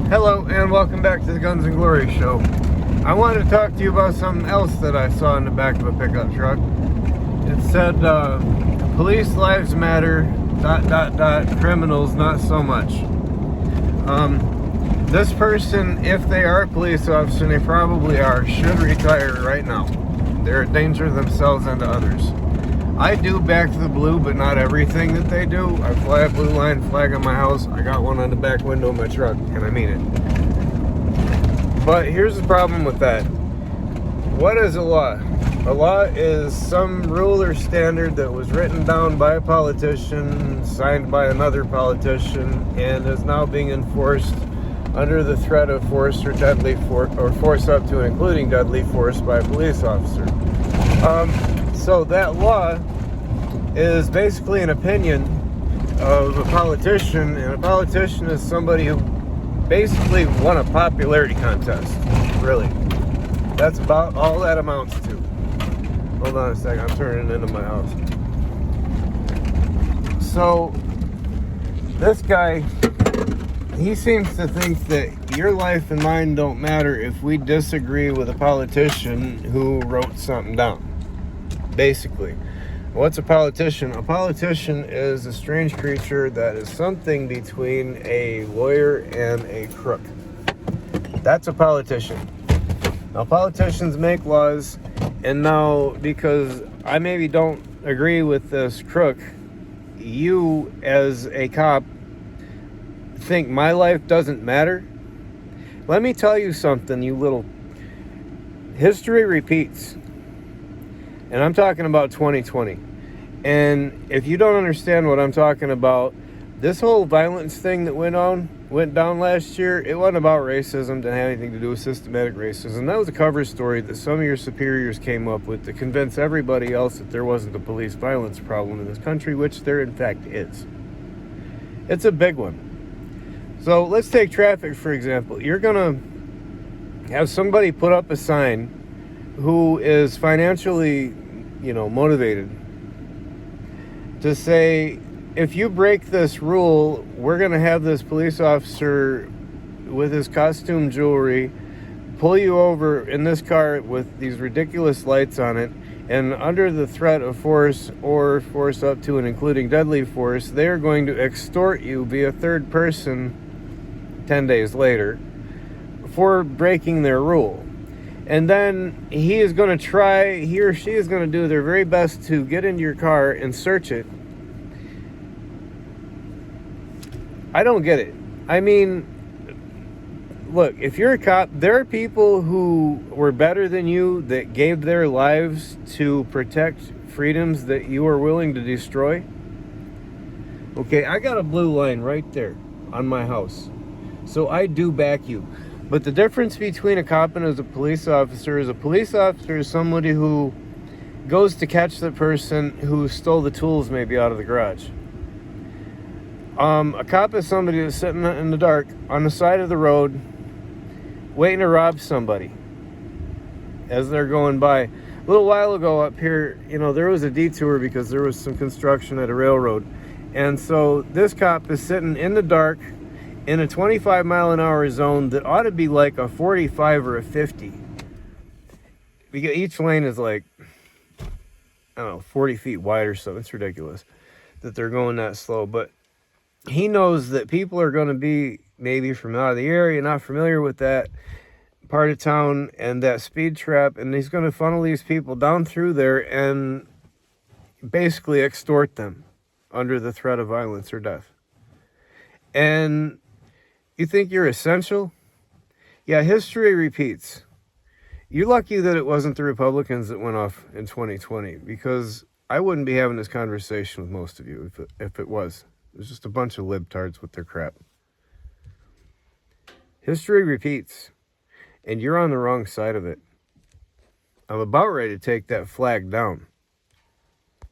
Hello and welcome back to the Guns and Glory show. I wanted to talk to you about something else that I saw in the back of a pickup truck. It said, police lives matter, ... criminals not so much. This person, if they are a police officer, and they probably are, should retire right now. They're a danger to themselves and to others. I do back to the blue, but not everything that they do. I fly a blue line flag on my house. I got one on the back window of my truck, and I mean it. But here's the problem with that. What is a law? A law is some rule or standard that was written down by a politician, signed by another politician, and is now being enforced under the threat of force or deadly force, or force up to and including deadly force by a police officer. So that law is basically an opinion of a politician, and a politician is somebody who basically won a popularity contest, really. That's about all that amounts to. Hold on a second, I'm turning into my house. So, this guy, he seems to think that your life and mine don't matter if we disagree with a politician who wrote something down. Basically. What's a politician? A politician is a strange creature that is something between a lawyer and a crook. That's a politician. Now, politicians make laws, and now, because I maybe don't agree with this crook, you, as a cop, think my life doesn't matter? Let me tell you something, you little... History repeats. And I'm talking about 2020. And if you don't understand what I'm talking about, this whole violence thing that went down last year, it wasn't about racism, didn't have anything to do with systematic racism. That was a cover story that some of your superiors came up with to convince everybody else that there wasn't a police violence problem in this country, which there in fact is. It's a big one. So let's take traffic, for example. You're going to have somebody put up a sign who is financially, motivated to say, if you break this rule, we're going to have this police officer with his costume jewelry pull you over in this car with these ridiculous lights on it, and under the threat of force or force up to and including deadly force, they're going to extort you via third person 10 days later for breaking their rule. And then he or she is going to do their very best to get into your car and search it. I don't get it. I mean, look, if you're a cop, there are people who were better than you that gave their lives to protect freedoms that you are willing to destroy. Okay, I got a blue line right there on my house. So I do back you. But the difference between a cop and a police officer is somebody who goes to catch the person who stole the tools maybe out of the garage. A cop is somebody that's sitting in the dark on the side of the road waiting to rob somebody as they're going by. A little while ago up here, there was a detour because there was some construction at a railroad. And so this cop is sitting in the dark in a 25 mile an hour zone that ought to be like a 45 or a 50. Because each lane is like, 40 feet wide or something. It's ridiculous that they're going that slow. But he knows that people are going to be maybe from out of the area, not familiar with that part of town and that speed trap. And he's going to funnel these people down through there and basically extort them under the threat of violence or death. And you think you're essential? Yeah, history repeats. You're lucky that it wasn't the Republicans that went off in 2020, because I wouldn't be having this conversation with most of you if it was. It was just a bunch of libtards with their crap. History repeats, and you're on the wrong side of it. I'm about ready to take that flag down.